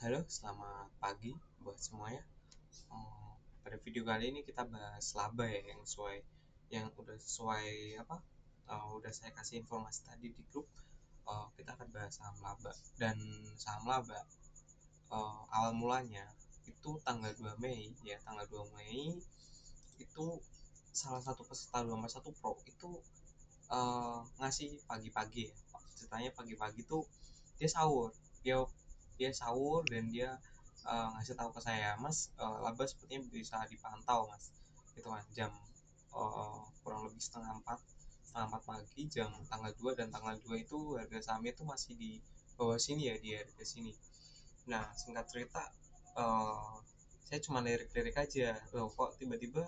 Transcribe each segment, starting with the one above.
Halo, selamat pagi buat semuanya. Pada video kali ini kita bahas laba ya, yang udah sesuai apa? Udah saya kasih informasi tadi di grup. Kita akan bahas saham laba dan saham laba. Awal mulanya itu tanggal 2 Mei ya, tanggal 2 Mei itu salah satu peserta 241 Pro itu ngasih pagi-pagi ya. Ceritanya pagi-pagi tuh dia sahur, dia dia sahur dan dia ngasih tahu ke saya, Mas, laba sepertinya bisa dipantau, Mas, gitu kan, jam kurang lebih setengah empat pagi, jam tanggal 2, dan tanggal 2 itu harga sahamnya itu masih di bawah sini ya, di harga sini. Nah, singkat cerita, uh, saya cuma lirik-lirik aja, loh kok tiba-tiba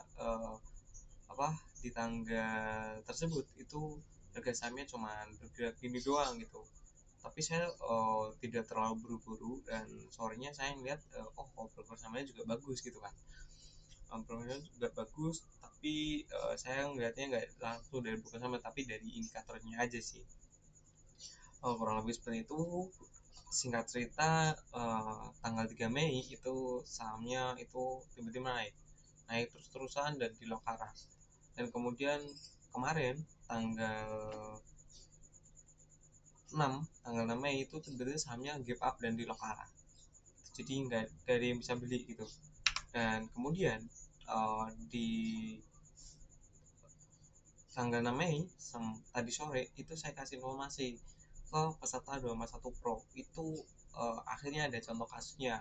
apa di tanggal tersebut itu harga sahamnya cuma bergerak gini doang gitu. Tapi saya tidak terlalu buru-buru, dan sorenya saya ngeliat oh performanya juga bagus gitu kan. Performanya juga bagus, tapi saya ngeliatnya nggak langsung dari buku sama, tapi dari indikatornya aja sih. Kurang lebih seperti itu. Singkat cerita, tanggal 3 Mei itu sahamnya itu tiba-tiba naik terus-terusan dan di lokara. Dan kemudian kemarin tanggal 6 tanggal 6 Mei itu tiba-tiba sahamnya gap up dan di lokara, jadi nggak ada yang bisa beli gitu. Dan kemudian di tanggal 6 Mei tadi sore itu saya kasih informasi ke peserta 241 Pro itu, akhirnya ada contoh kasusnya.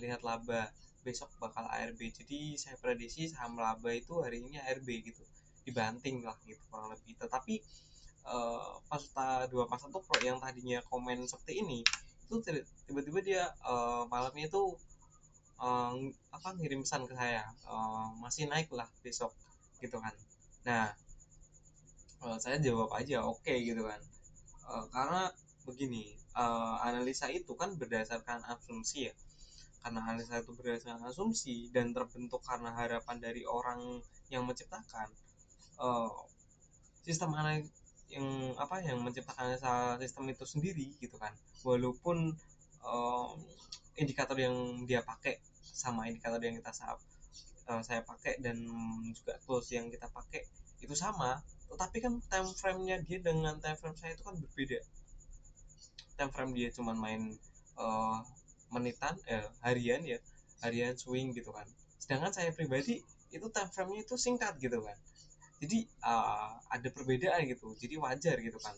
Lihat laba besok bakal ARB, jadi saya prediksi saham laba itu hari ini ARB gitu, dibanting lah gitu kurang lebih. Tetapi peserta 241 Pro yang tadinya komen seperti ini itu tiba-tiba dia malamnya itu ngirim pesan ke saya, masih naik lah besok gitu kan. Nah, saya jawab aja oke gitu kan. Karena begini, analisa itu kan berdasarkan asumsi ya. Karena analisa itu berdasarkan asumsi dan terbentuk karena harapan dari orang yang menciptakan uh, sistem analisa yang menciptakan sistem itu sendiri gitu kan. Walaupun uh, indikator yang dia pakai sama indikator yang saya pakai, dan juga tools yang kita pakai itu sama, tetapi kan time frame-nya dia dengan time frame saya itu kan berbeda. Time frame dia cuma main uh, menitan, harian ya, harian swing gitu kan. Sedangkan saya pribadi itu time frame-nya itu singkat gitu kan. Jadi ada perbedaan gitu, jadi wajar gitu kan.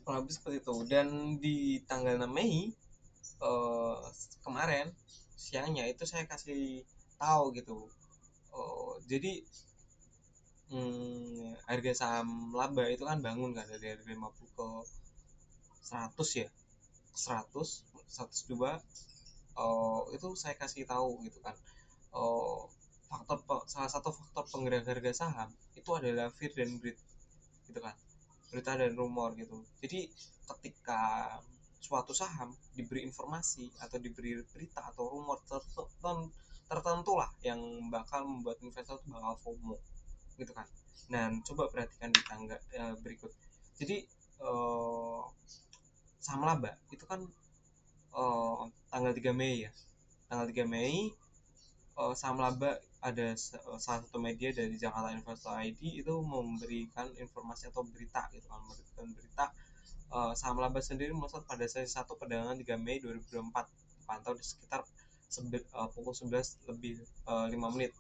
Kurang lebih seperti itu. Dan di tanggal 6 Mei eh, kemarin siangnya itu saya kasih tahu gitu. Jadi harga saham laba itu kan bangun kan dari harga 50 ke 100 ya, 100, 102. Itu saya kasih tahu gitu kan. Oh, salah satu faktor penggerak harga saham itu adalah fear dan greed gitu kan, berita dan rumor gitu. Jadi ketika suatu saham diberi informasi atau diberi berita atau rumor tertentu lah yang bakal membuat investor tuh bakal FOMO gitu kan. Dan coba perhatikan di tangga berikut. Jadi eh, saham laba itu kan tanggal 3 Mei ya, tanggal 3 Mei saham laba ada salah satu media dari Jakarta Investor ID itu memberikan informasi atau berita gitu kan, memberikan berita saham laba sendiri melesat pada sesi 1 perdagangan 3 Mei 2024, dipantau di sekitar pukul 11 lebih 5 menit.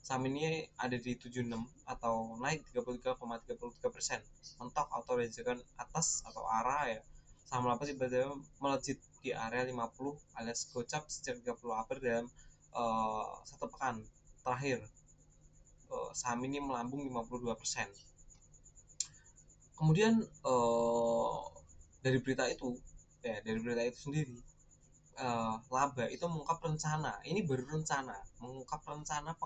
Saham ini ada di 76 atau naik 33,33%, mentok atau rejekan atas atau arah ya. Saham laba tiba-tiba melejit di area 50 alias gocap sejak 30 April dalam satu pekan terakhir. Saham ini melambung 52%. Kemudian dari berita itu, dari berita itu sendiri, laba itu mengungkap rencana, ini baru rencana, mengungkap rencana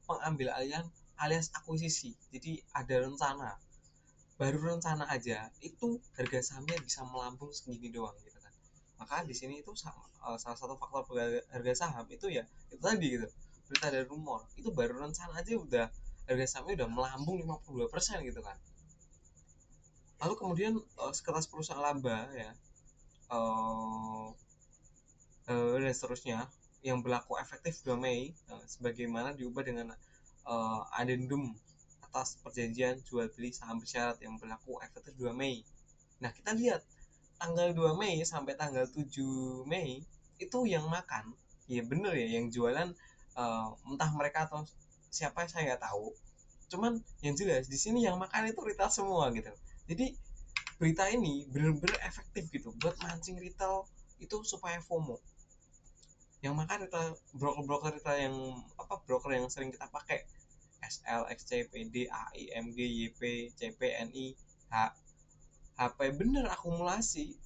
pengambil alihan alias akuisisi. Jadi ada rencana, baru rencana aja itu harga sahamnya bisa melambung segini doang gitu kan. Maka di sini itu salah satu faktor harga saham itu ya itu tadi gitu, berita dari rumor. Itu baru rencana aja udah harga sahamnya udah melambung 52% gitu kan. Lalu kemudian sekelas perusahaan laba ya, eh, dan seterusnya yang berlaku efektif 2 Mei sebagaimana diubah dengan adendum atas perjanjian jual beli saham bersyarat yang berlaku efektif 2 Mei. Nah, kita lihat tanggal 2 Mei sampai tanggal 7 Mei itu yang makan, ya bener ya, yang jualan entah mereka atau siapa saya nggak tahu. Cuman yang jelas di sini yang makan itu retail semua gitu. Jadi berita ini bener-bener efektif gitu buat mancing retail itu supaya FOMO. Yang makan retail, broker-broker retail yang broker yang sering kita pakai, SL, XCPD, AI, MG, YP, CP, NI, HP, bener akumulasi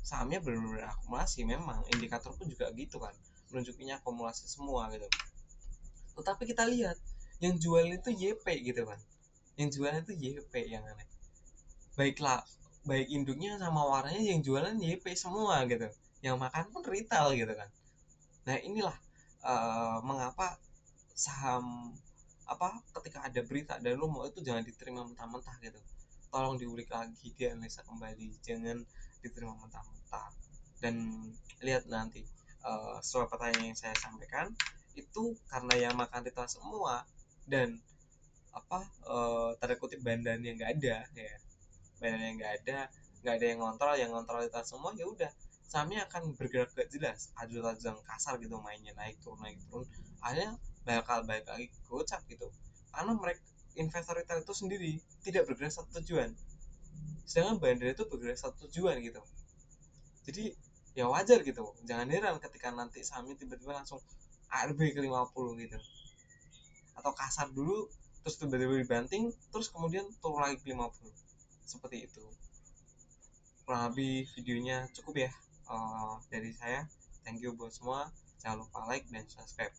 sahamnya, bener-bener akumulasi. Memang indikator pun juga gitu kan, menunjukinya akumulasi semua gitu. Tetapi kita lihat yang jual itu YP gitu kan, yang jualan itu YP, yang aneh. Baiklah, baik induknya sama warnanya yang jualan YP semua gitu, yang makan pun retail gitu kan. Nah inilah mengapa saham ketika ada berita dan rumor itu jangan diterima mentah-mentah gitu. Tolong diulik lagi, dianalisa kembali, jangan diterima mentah-mentah. Dan lihat nanti sesuai pertanyaan yang saya sampaikan itu, karena yang makan retail semua dan tanda kutip bandan yang nggak ada ya, bandan yang nggak ada yang ngontrol retail semua, ya udah sahamnya akan bergerak gak jelas, ajang kasar gitu, mainnya naik turun, akhirnya bakal balik lagi gocap gitu, karena mereka investor retail itu sendiri tidak bergerak satu tujuan, sedangkan bandar itu bergerak satu tujuan gitu. Jadi ya wajar gitu, jangan heran ketika nanti sahamnya tiba-tiba langsung ARB ke 50 gitu, atau kasar dulu terus tiba-tiba dibanting terus kemudian turun lagi ke 50, seperti itu. Kurang lebih videonya cukup ya dari saya. Thank you buat semua, jangan lupa like dan subscribe.